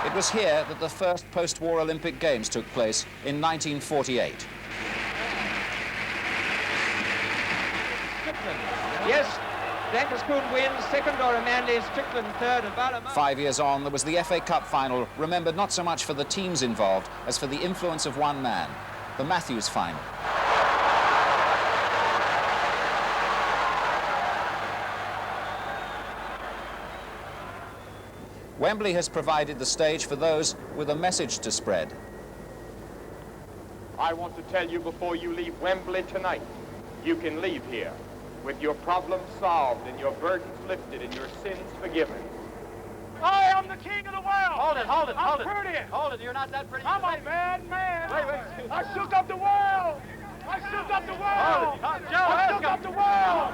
It was here that the first post-war Olympic Games took place in 1948. Yes, Dankerspoon wins, second Dora Manley, Strickland third, and Barlow. 5 years on, there was the FA Cup final, remembered not so much for the teams involved as for the influence of one man, the Matthews final. Wembley has provided the stage for those with a message to spread. I want to tell you before you leave Wembley tonight, you can leave here with your problems solved and your burdens lifted and your sins forgiven. I am the king of the world! Hold it, hold it, hold it. I'm pretty! Hold it, you're not that pretty. I'm a bad man! Wait. I shook up the world! I shook up the world! Hold it. Joe, I shook up the world!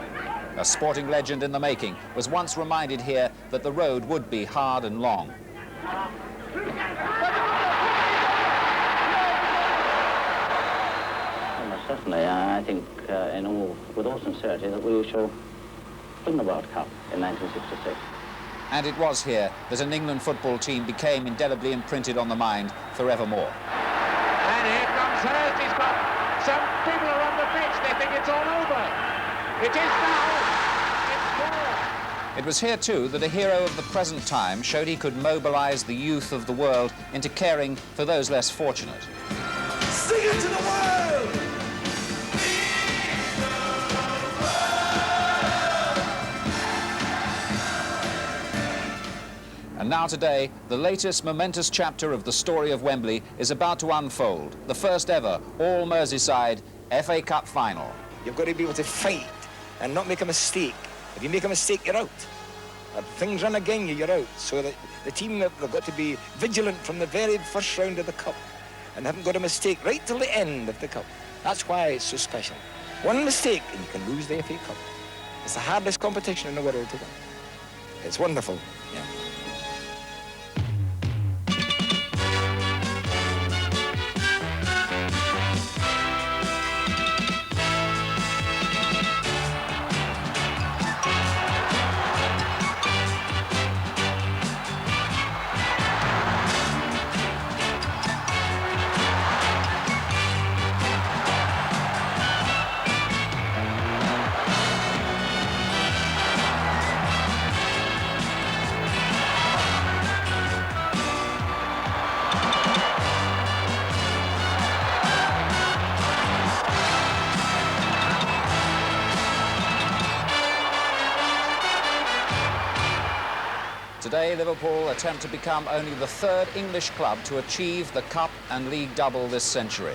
A sporting legend in the making was once reminded here that the road would be hard and long. Certainly, I think with all sincerity that we shall win the World Cup in 1966. And it was here that an England football team became indelibly imprinted on the mind forevermore. And here comes Hurst. He's got some people are on the pitch. They think it's all over. It is now. It's 4. It was here, too, that a hero of the present time showed he could mobilize the youth of the world into caring for those less fortunate. Sing it to the world! And now today, the latest momentous chapter of the story of Wembley is about to unfold. The first ever all-Merseyside FA Cup final. You've got to be able to fight and not make a mistake. If you make a mistake, you're out. If things run against you, you're out. So that the team have got to be vigilant from the very first round of the Cup and haven't got a mistake right till the end of the Cup. That's why it's so special. One mistake and you can lose the FA Cup. It's the hardest competition in the world to win. It's wonderful, yeah. Today, Liverpool attempt to become only the third English club to achieve the Cup and League double this century.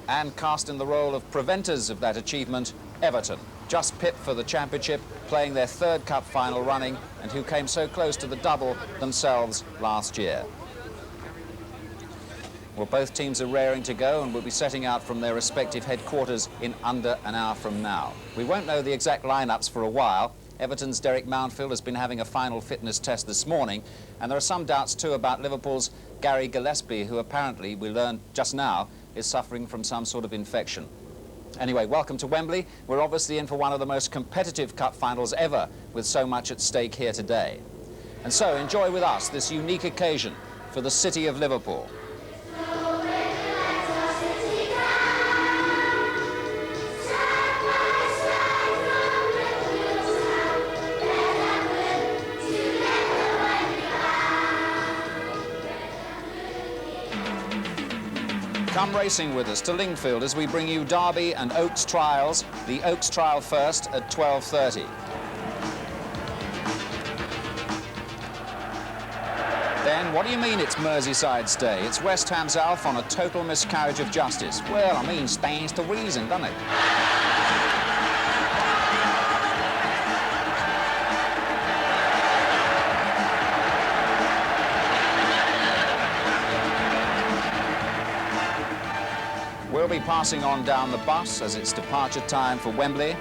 And cast in the role of preventers of that achievement, Everton, just pipped for the Championship, playing their third Cup final running, and who came so close to the double themselves last year. Well, both teams are raring to go and will be setting out from their respective headquarters in under an hour from now. We won't know the exact lineups for a while. Everton's Derek Mountfield has been having a final fitness test this morning, and there are some doubts too about Liverpool's Gary Gillespie, who apparently, we learned just now, is suffering from some sort of infection. Anyway, welcome to Wembley. We're obviously in for one of the most competitive cup finals ever, with so much at stake here today. And so enjoy with us this unique occasion for the city of Liverpool. Come racing with us to Lingfield as we bring you Derby and Oaks trials. The Oaks trial first at 12:30. Then, what do you mean it's Merseyside's day? It's West Ham's Alf on a total miscarriage of justice. Well, I mean, stands to reason, doesn't it? We'll be passing on down the bus as it's departure time for Wembley.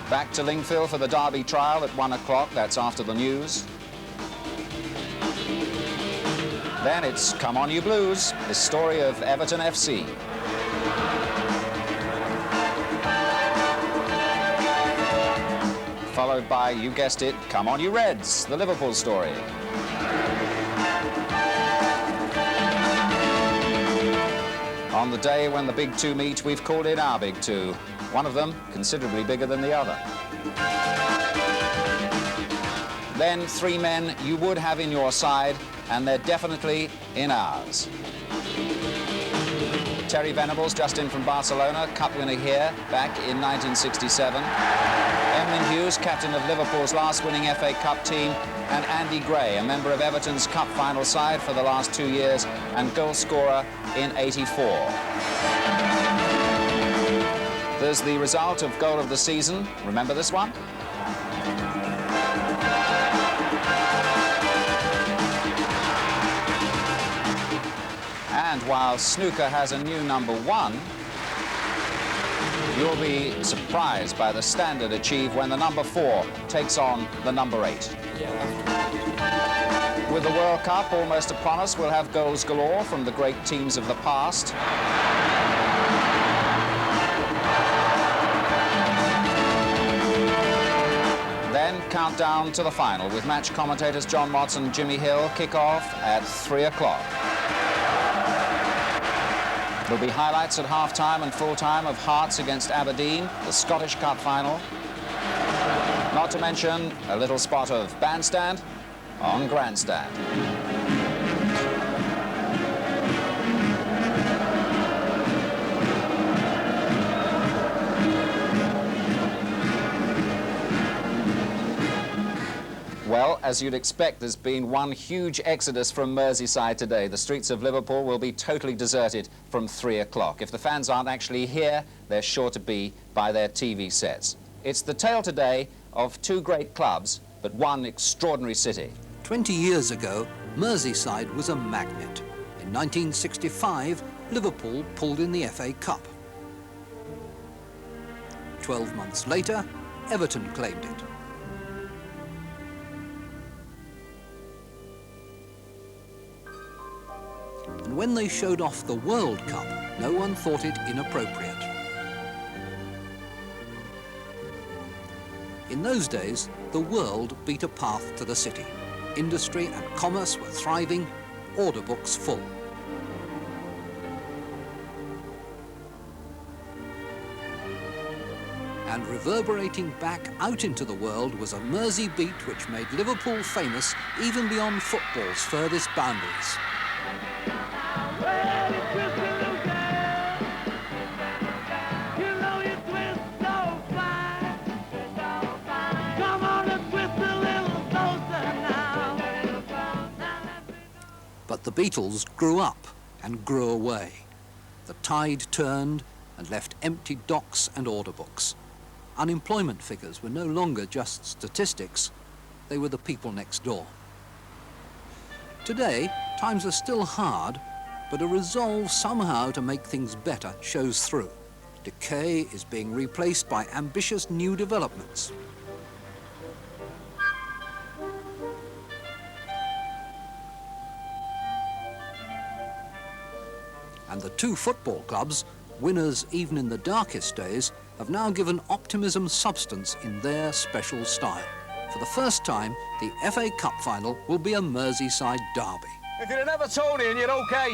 Back to Lingfield for the Derby trial at 1 o'clock. That's after the news. Then it's Come On You Blues, the story of Everton FC. followed by, you guessed it, Come On You Reds, the Liverpool story. On the day when the big two meet, we've called it our big two. One of them considerably bigger than the other. Then three men you would have in your side, and they're definitely in ours. Terry Venables, just in from Barcelona, cup winner here, back in 1967. Emlyn Hughes, captain of Liverpool's last winning FA Cup team, and Andy Gray, a member of Everton's cup final side for the last 2 years, and goal scorer in '84. There's the result of goal of the season. Remember this one? And while snooker has a new #1, you'll be surprised by the standard achieved when the #4 takes on the #8. With the World Cup almost upon us, we'll have goals galore from the great teams of the past. Then countdown to the final with match commentators John Watson and Jimmy Hill. Kick off at 3 o'clock. There'll be highlights at half-time and full-time of Hearts against Aberdeen, the Scottish Cup final. Not to mention a little spot of bandstand on grandstand. Well, as you'd expect, there's been one huge exodus from Merseyside today. The streets of Liverpool will be totally deserted from 3 o'clock. If the fans aren't actually here, they're sure to be by their TV sets. It's the tale today of two great clubs, but one extraordinary city. 20 years ago, Merseyside was a magnet. In 1965, Liverpool pulled in the FA Cup. 12 months later, Everton claimed it. And when they showed off the World Cup, no one thought it inappropriate. In those days, the world beat a path to the city. Industry and commerce were thriving, order books full. And reverberating back out into the world was a Mersey beat which made Liverpool famous even beyond football's furthest boundaries. But the Beatles grew up and grew away. The tide turned and left empty docks and order books. Unemployment figures were no longer just statistics, they were the people next door. Today, times are still hard, but a resolve somehow to make things better shows through. Decay is being replaced by ambitious new developments. And the two football clubs, winners even in the darkest days, have now given optimism substance in their special style. For the first time, the FA Cup final will be a Merseyside derby. If you're an Evertonian, you're okay.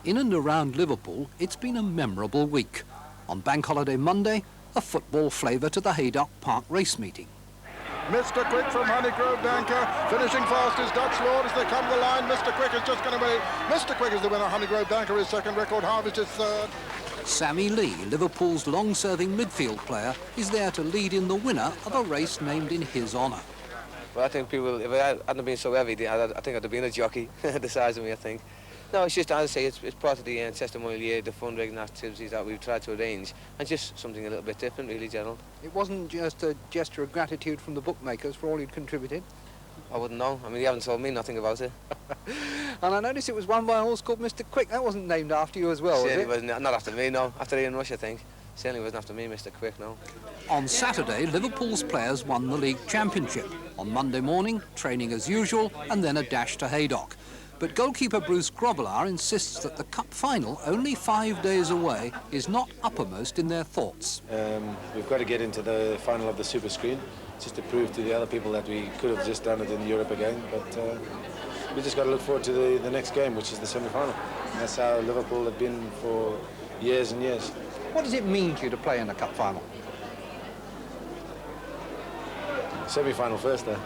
In and around Liverpool, it's been a memorable week. On Bank Holiday Monday, a football flavour to the Haydock Park race meeting. Mr. Quick from Honeygrove Danker, finishing fast is Dutch Lord as they come the line. Mr. Quick has just gone away. Mr. Quick is the winner. Honeygrove Danker is second, Record Harvest is third. Sammy Lee, Liverpool's long-serving midfield player, is there to lead in the winner of a race named in his honour. Well, I think people, if I hadn't been so heavy, I think I'd have been a jockey, the size of me, I think. No, it's just, as I say, it's part of the testimonial year, the fundraising activities that we've tried to arrange, and just something a little bit different, really, Gerald. It wasn't just a gesture of gratitude from the bookmakers for all you'd contributed? I wouldn't know. I mean, you haven't told me nothing about it. And I noticed it was won by a horse called Mr. Quick. That wasn't named after you as well, was Certainly it? wasn't, not after me, no. After Ian Rush, I think. Certainly wasn't after me, Mr. Quick, no. On Saturday, Liverpool's players won the league championship. On Monday morning, training as usual, and then a dash to Haydock. But goalkeeper Bruce Grobbelaar insists that the cup final, only 5 days away, is not uppermost in their thoughts. We've got to get into the final of the Super Screen, just to prove to the other people that we could have just done it in Europe again. But we just got to look forward to the next game, which is the semi-final. And that's how Liverpool have been for years and years. What does it mean to you to play in a cup final? Semi-final first, though.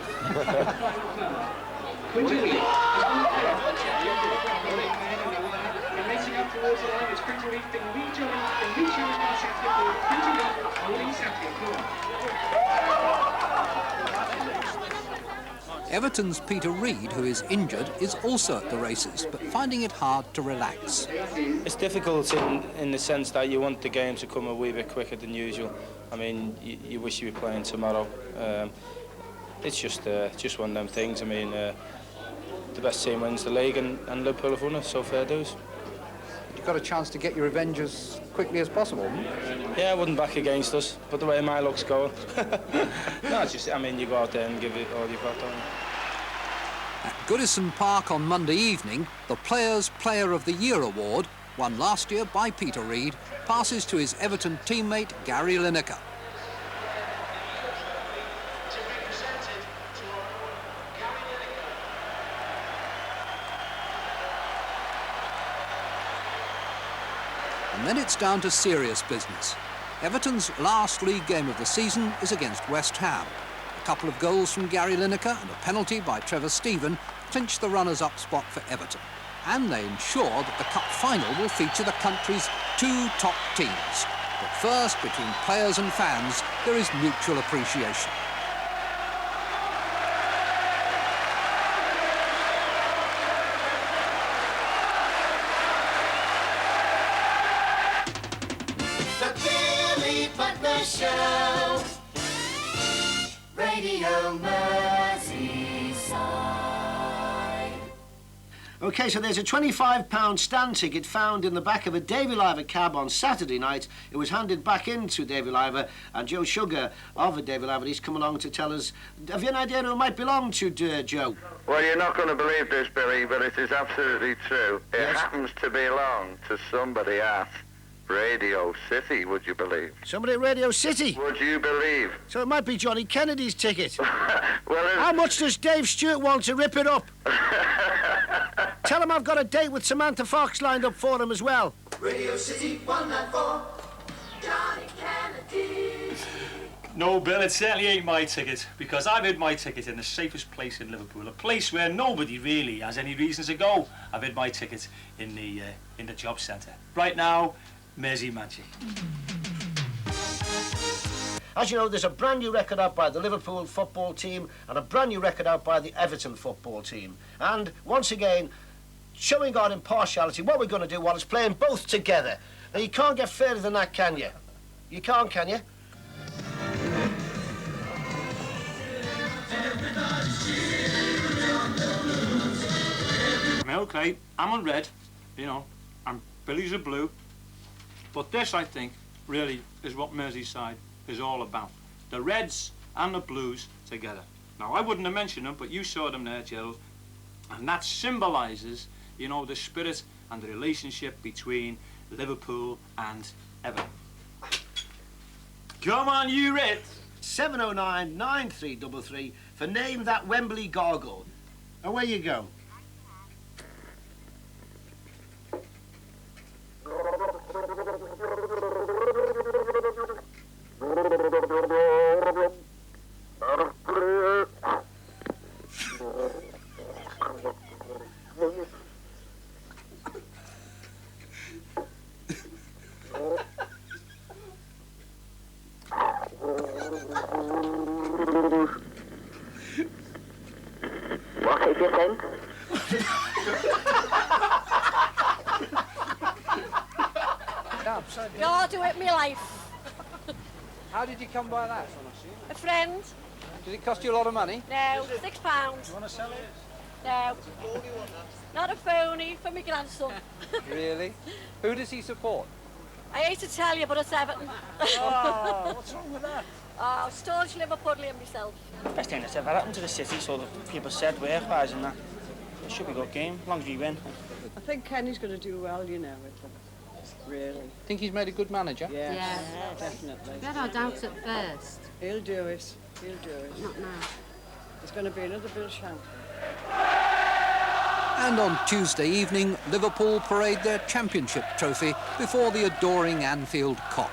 Everton's Peter Reid, who is injured, is also at the races, but finding it hard to relax. It's difficult in the sense that you want the game to come a wee bit quicker than usual. I mean, you wish you were playing tomorrow. It's just one of them things. I mean, the best team wins the league, and Liverpool have won it, so fair dues. You've got a chance to get your revenge as quickly as possible. Yeah, I wouldn't back against us, but the way my luck's going. No, it's just, I mean, you go out there and give it all you've got, don't you? At Goodison Park on Monday evening, the Players' Player of the Year award, won last year by Peter Reid, passes to his Everton teammate Gary Lineker. And then it's down to serious business. Everton's last league game of the season is against West Ham. A couple of goals from Gary Lineker and a penalty by Trevor Stephen clinch the runners-up spot for Everton. And they ensure that the cup final will feature the country's two top teams. But first, between players and fans, there is mutual appreciation. Show. Radio Merseyside. OK, so there's a £25 stand ticket found in the back of a Davy Liver cab on Saturday night. It was handed back into Davy Liver, and Joe Sugar of the Davy Liver, he's come along to tell us. Have you an idea who it might belong to, Joe? Well, you're not going to believe this, Billy, but it is absolutely true. It happens to belong to somebody at Radio City, would you believe? Somebody at Radio City? Would you believe? So it might be Johnny Kennedy's ticket. Well, how much does Dave Stewart want to rip it up? Tell him I've got a date with Samantha Fox lined up for him as well. Radio City 194, Johnny Kennedy. No, Bill, it certainly ain't my ticket, because I've hid my ticket in the safest place in Liverpool, a place where nobody really has any reason to go. I've hid my ticket in the job centre. Right now, Mersey Magic. As you know, there's a brand new record out by the Liverpool football team and a brand new record out by the Everton football team. And once again, showing our impartiality, what we're going to do while it's playing both together. Now, you can't get further than that, can you? You can't, can you? Okay, I'm on red, you know, and Billy's a blue. But this, I think, really is what Merseyside is all about. The Reds and the Blues together. Now, I wouldn't have mentioned them, but you saw them there, Gerald. And that symbolises, you know, the spirit and the relationship between Liverpool and Everton. Come on, you Reds! 709-9333 for Name That Wembley Gargle. Away you go. What have you sent? You'll do it, me life. How did you come by that? A friend. Does it cost you a lot of money? No, £6. You want to sell it? No. Not a phony for my grandson. Really? Who does he support? I hate to tell you, but it's Everton. Oh, what's wrong with that? Oh, staunch Liverpool and myself. Best thing that's ever happened to the city, so the people said work-wise and that. It should be a good game, as long as we win. I think Kenny's going to do well, you know, with them. Really. Think he's made a good manager? Yes, Yes. definitely. We had our doubts at first. He'll do it. He'll do it. Not now. There's going to be another Bill shout. And on Tuesday evening, Liverpool parade their championship trophy before the adoring Anfield Kop.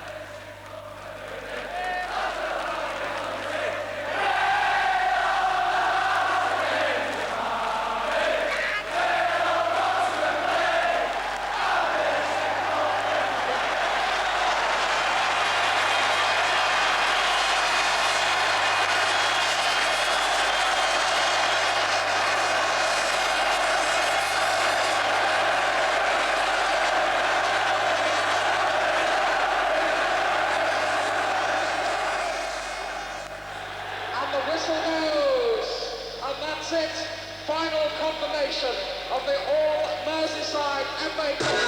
It. Final confirmation of the All-Merseyside FA Cup.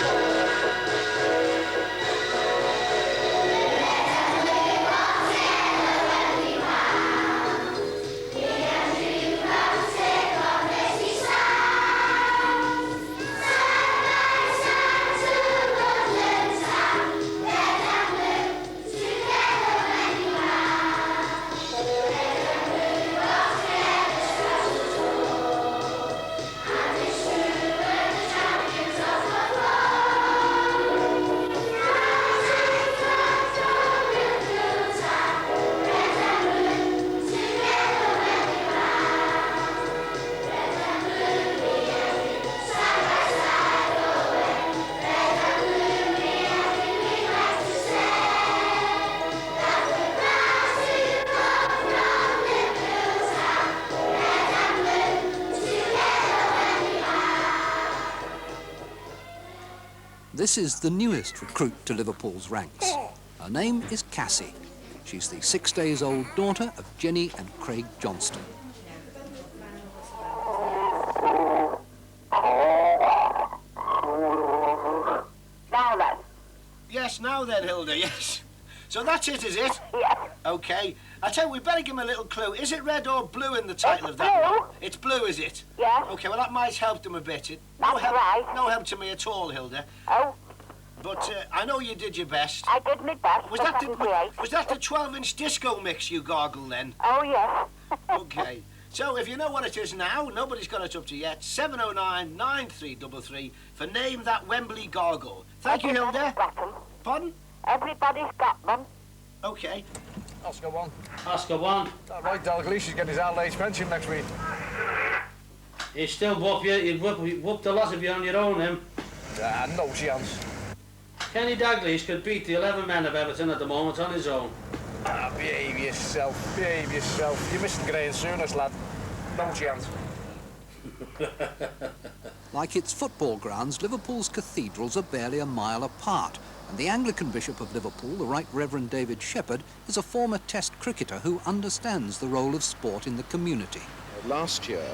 This is the newest recruit to Liverpool's ranks. Her name is Cassie. She's the 6 days old daughter of Jenny and Craig Johnston. Now then. Yes, now then, Hilda, yes. So that's it, is it? Yes. OK. I tell you, we better give him a little clue. Is it red or blue in the title of that one? It's blue, is it? Yes. OK, well, that might help them a bit. That's right. No help to me at all, Hilda. Oh. But I know you did your best. I did my best. Was that the 12-inch disco mix you gargled then? Oh, yes. OK. So if you know what it is now, nobody's got it up to yet, 709-9333 for Name That Wembley Gargle. Thank you, Hilda. Got them. Pardon? Everybody's got them. OK. Oscar 1. Oscar 1. Right, Dalglish is getting his old age pension next week. He'd still whoop you. He'd whoop the lot of you on your own, him. No chance. Kenny Dalglish could beat the 11 men of Everton at the moment on his own. Behave yourself. Behave yourself. You're missing Graham Souness, lad. No chance. Like its football grounds, Liverpool's cathedrals are barely a mile apart, and the Anglican Bishop of Liverpool, the Right Reverend David Shepherd, is a former Test cricketer who understands the role of sport in the community. Last year,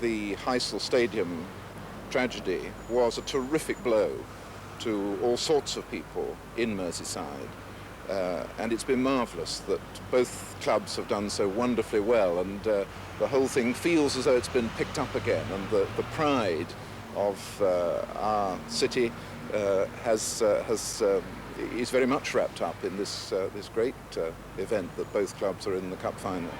the Heysel Stadium tragedy was a terrific blow to all sorts of people in Merseyside. And it's been marvellous that both clubs have done so wonderfully well, and the whole thing feels as though it's been picked up again, and the pride of our city is very much wrapped up in this great event that both clubs are in the cup final.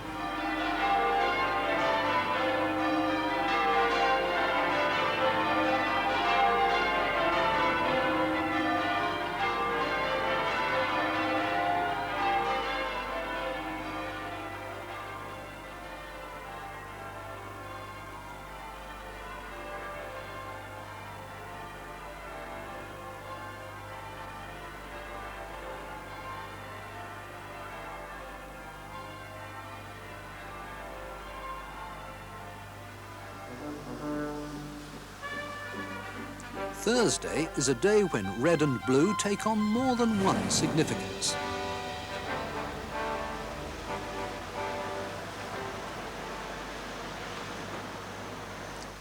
Thursday is a day when red and blue take on more than one significance.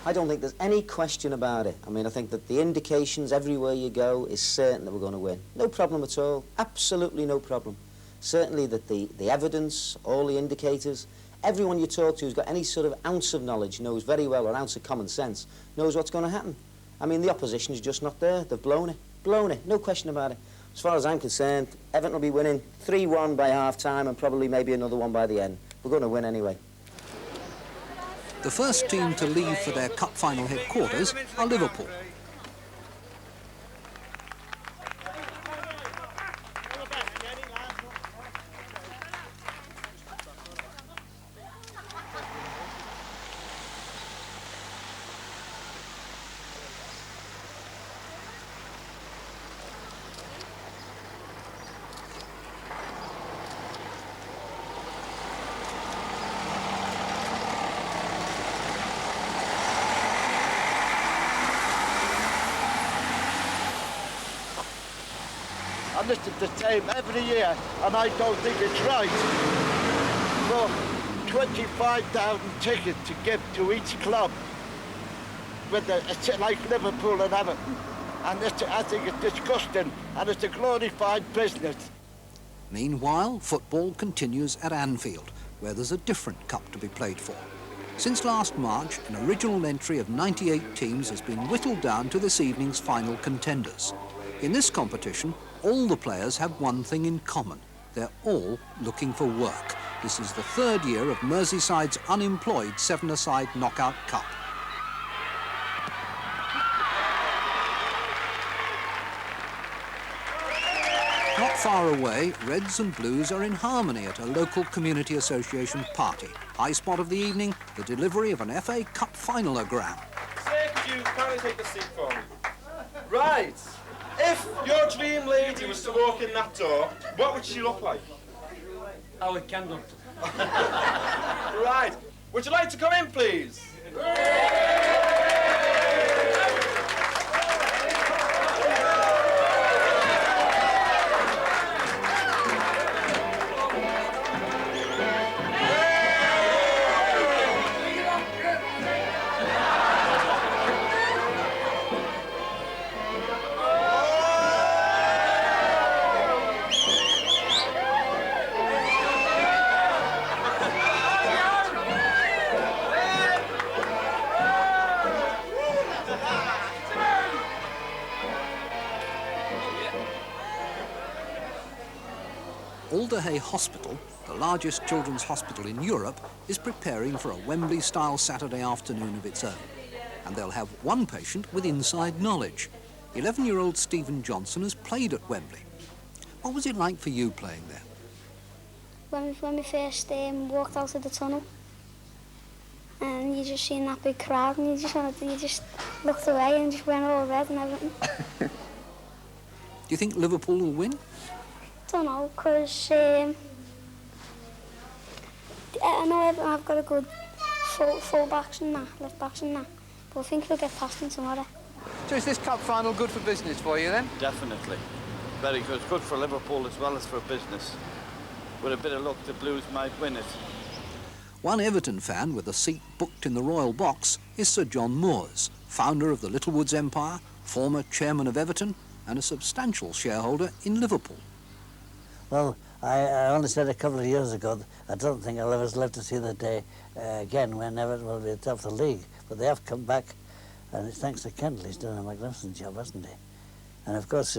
I don't think there's any question about it. I mean, I think that the indications everywhere you go is certain that we're going to win. No problem at all. Absolutely no problem. Certainly that the evidence, all the indicators, everyone you talk to who's got any sort of ounce of knowledge knows very well, or ounce of common sense, knows what's going to happen. I mean, the opposition is just not there. They've blown it. Blown it. No question about it. As far as I'm concerned, Everton will be winning 3-1 by half-time and probably maybe another one by the end. We're going to win anyway. The first team to leave for their cup final headquarters are Liverpool. And this is the same every year, and I don't think it's right. For 25,000 tickets to give to each club, with like Liverpool and Everton, and I think it's disgusting, and it's a glorified business. Meanwhile, football continues at Anfield, where there's a different cup to be played for. Since last March, an original entry of 98 teams has been whittled down to this evening's final contenders. In this competition, all the players have one thing in common. They're all looking for work. This is the third year of Merseyside's unemployed seven-a-side knockout cup. Not far away, Reds and Blues are in harmony at a local community association party. High spot of the evening, the delivery of an FA Cup finalogram. Sir, could you kindly take the seat for me? Right. If your dream lady was to walk in that door, what would she look like? Howard Kendall. Right. Would you like to come in, please? Alderhay Hospital, the largest children's hospital in Europe, is preparing for a Wembley-style Saturday afternoon of its own. And they'll have one patient with inside knowledge. 11-year-old Stephen Johnson has played at Wembley. What was it like for you playing there? When we first walked out of the tunnel, and you just seen that big crowd, and you just looked away and just went all red and everything. Do you think Liverpool will win? I don't know, because I know I've got a good full backs and that, left backs and that, but I think we'll get past them tomorrow. So is this cup final good for business for you then? Definitely. Very good. Good for Liverpool as well as for business. With a bit of luck, the Blues might win it. One Everton fan with a seat booked in the Royal Box is Sir John Moores, founder of the Littlewoods Empire, former chairman of Everton, and a substantial shareholder in Liverpool. Well, I only said a couple of years ago, I don't think I'll ever live to see the day again when Everton will be at the top of the league. But they have come back, and it's thanks to Kendall. He's done a magnificent job, hasn't he? And of course,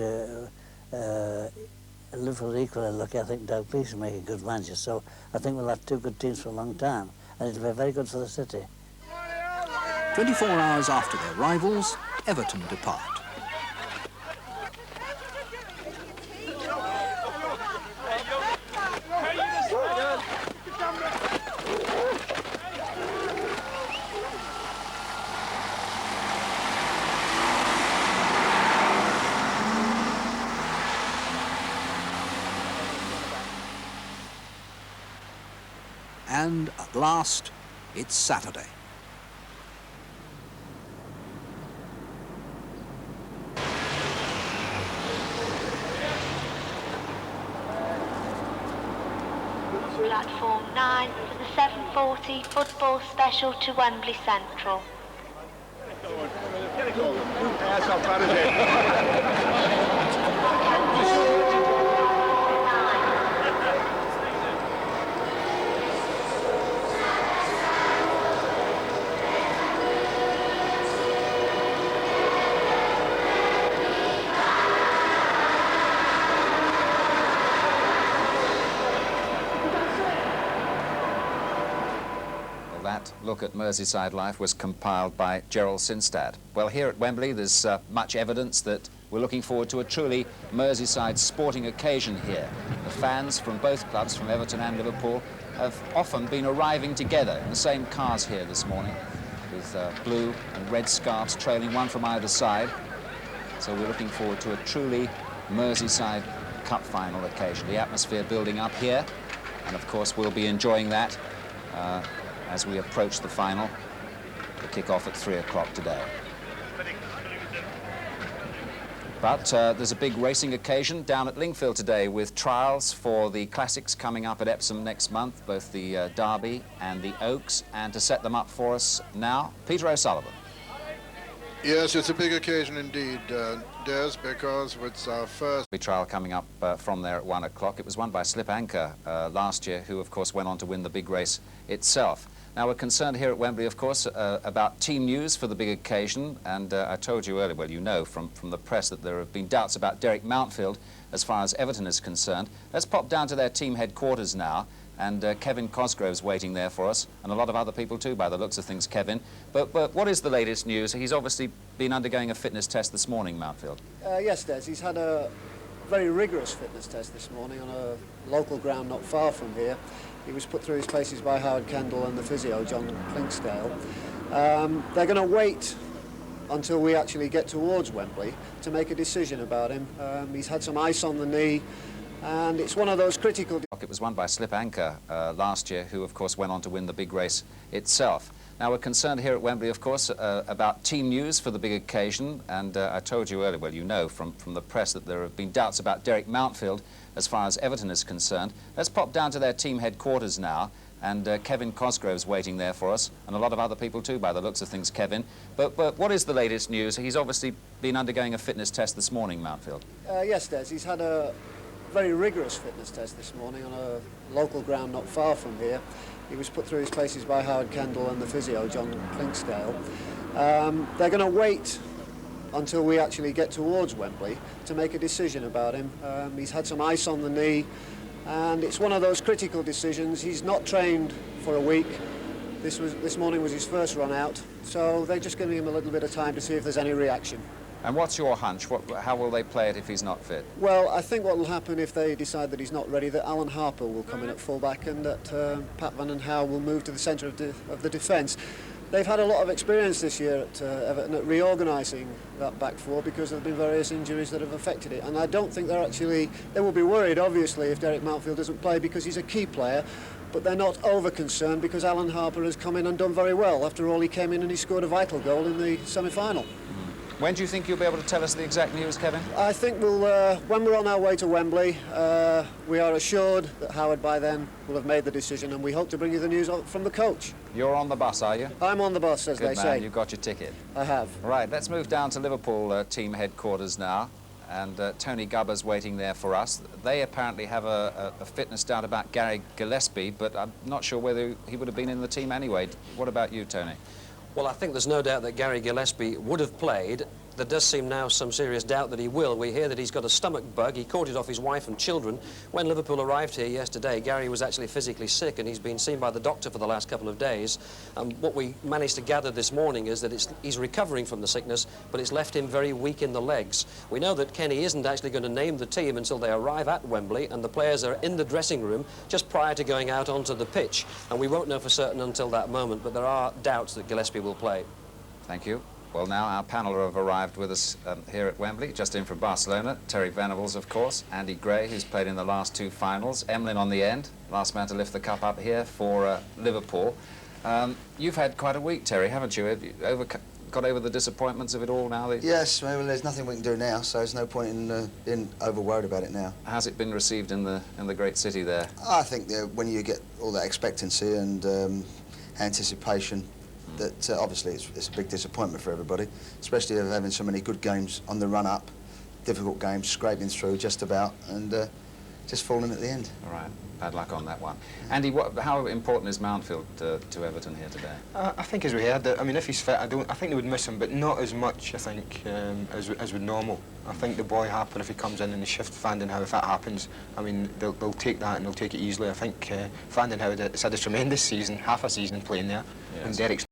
Liverpool equally lucky. I think Doug Peace will make a good manager. So I think we'll have two good teams for a long time, and it'll be very good for the city. 24 hours after their rivals, Everton depart. And at last, it's Saturday. Platform 9 for the 7:40 football special to Wembley Central. Get it going. That's not bad, is it? That look at Merseyside life was compiled by Gerald Sinstad. Well, here at Wembley there's much evidence that we're looking forward to a truly Merseyside sporting occasion here. The fans from both clubs, from Everton and Liverpool, have often been arriving together in the same cars here this morning, with blue and red scarves trailing one from either side. So we're looking forward to a truly Merseyside Cup final occasion. The atmosphere building up here, and of course we'll be enjoying that as we approach the final, the kick-off at 3 o'clock today. But there's a big racing occasion down at Lingfield today with trials for the classics coming up at Epsom next month, both the Derby and the Oaks. And to set them up for us now, Peter O'Sullivan. Yes, it's a big occasion indeed, Des, because it's our first Trial coming up from there at 1 o'clock. It was won by Slip Anchor last year, who of course went on to win the big race itself. Now we're concerned here at Wembley, of course, about team news for the big occasion, and I told you earlier, well, you know from the press that there have been doubts about Derek Mountfield as far as Everton is concerned. Let's pop down to their team headquarters now, and Kevin Cosgrove's waiting there for us, and a lot of other people too, by the looks of things, Kevin. But what is the latest news? He's obviously been undergoing a fitness test this morning, Mountfield. Yes, Des. He's had a very rigorous fitness test this morning on a local ground not far from here. He was put through his paces by Howard Kendall and the physio, John Clinksdale. They're going to wait until we actually get towards Wembley to make a decision about him. He's had some ice on the knee, and it's one of those critical... It was won by Slip Anchor last year, who of course went on to win the big race itself. Now we're concerned here at Wembley, of course, about team news for the big occasion, and I told you earlier, well, you know from the press that there have been doubts about Derek Mountfield as far as Everton is concerned. Let's pop down to their team headquarters now, and Kevin Cosgrove's waiting there for us, and a lot of other people too, by the looks of things, Kevin. But what is the latest news? He's obviously been undergoing a fitness test this morning, Mountfield. Yes, Des. He's had a very rigorous fitness test this morning on a local ground not far from here. He was put through his paces by Howard Kendall and the physio, John Clinksdale. They're going to wait until we actually get towards Wembley to make a decision about him. He's had some ice on the knee, and it's one of those critical decisions. He's not trained for a week. This morning was his first run out, so they're just giving him a little bit of time to see if there's any reaction. And what's your hunch? How will they play it if he's not fit? Well, I think what will happen if they decide that he's not ready, that Alan Harper will come in at full-back, and that Pat Van den Houw will move to the centre of the defence. They've had a lot of experience this year at Everton at reorganising that back four, because there have been various injuries that have affected it. And I don't think they will be worried, obviously, if Derek Mountfield doesn't play, because he's a key player. But they're not over-concerned because Alan Harper has come in and done very well. After all, he came in and he scored a vital goal in the semi-final. When do you think you'll be able to tell us the exact news, Kevin? I think when we're on our way to Wembley, we are assured that Howard by then will have made the decision, and we hope to bring you the news from the coach. You're on the bus, are you? I'm on the bus, as they say. You've got your ticket. I have. Right, let's move down to Liverpool team headquarters now, and Tony Gubber's waiting there for us. They apparently have a fitness doubt about Gary Gillespie, but I'm not sure whether he would have been in the team anyway. What about you, Tony? Well, I think there's no doubt that Gary Gillespie would have played. There does seem now some serious doubt that he will. We hear that he's got a stomach bug. He caught it off his wife and children. When Liverpool arrived here yesterday, Gary was actually physically sick, and he's been seen by the doctor for the last couple of days. What we managed to gather this morning is that he's recovering from the sickness, but it's left him very weak in the legs. We know that Kenny isn't actually going to name the team until they arrive at Wembley, and the players are in the dressing room just prior to going out onto the pitch. And we won't know for certain until that moment, but there are doubts that Gillespie will play. Thank you. Well, now our panel have arrived with us here at Wembley, just in from Barcelona. Terry Venables, of course, Andy Gray, who's played in the last two finals, Emlyn on the end, last man to lift the cup up here for Liverpool. You've had quite a week, Terry, haven't you? Have you got over the disappointments of it all now? Yes, well, there's nothing we can do now, so there's no point in being over-worried about it now. How's it been received in the great city there? I think that when you get all that expectancy and anticipation, that obviously it's a big disappointment for everybody, especially of having so many good games on the run-up, difficult games, scraping through just about, and just falling at the end. All right, bad luck on that one. Andy, how important is Mountfield to Everton here today? I think, as we heard, I mean, if he's fit, I think they would miss him, but not as much, I think, as with normal. I think the boy Harper, if he comes in the shift, Vanden Howard, if that happens, I mean, they'll take that and they'll take it easily. I think Vanden Howard has had a tremendous season, half a season playing there, Yes. and Derek's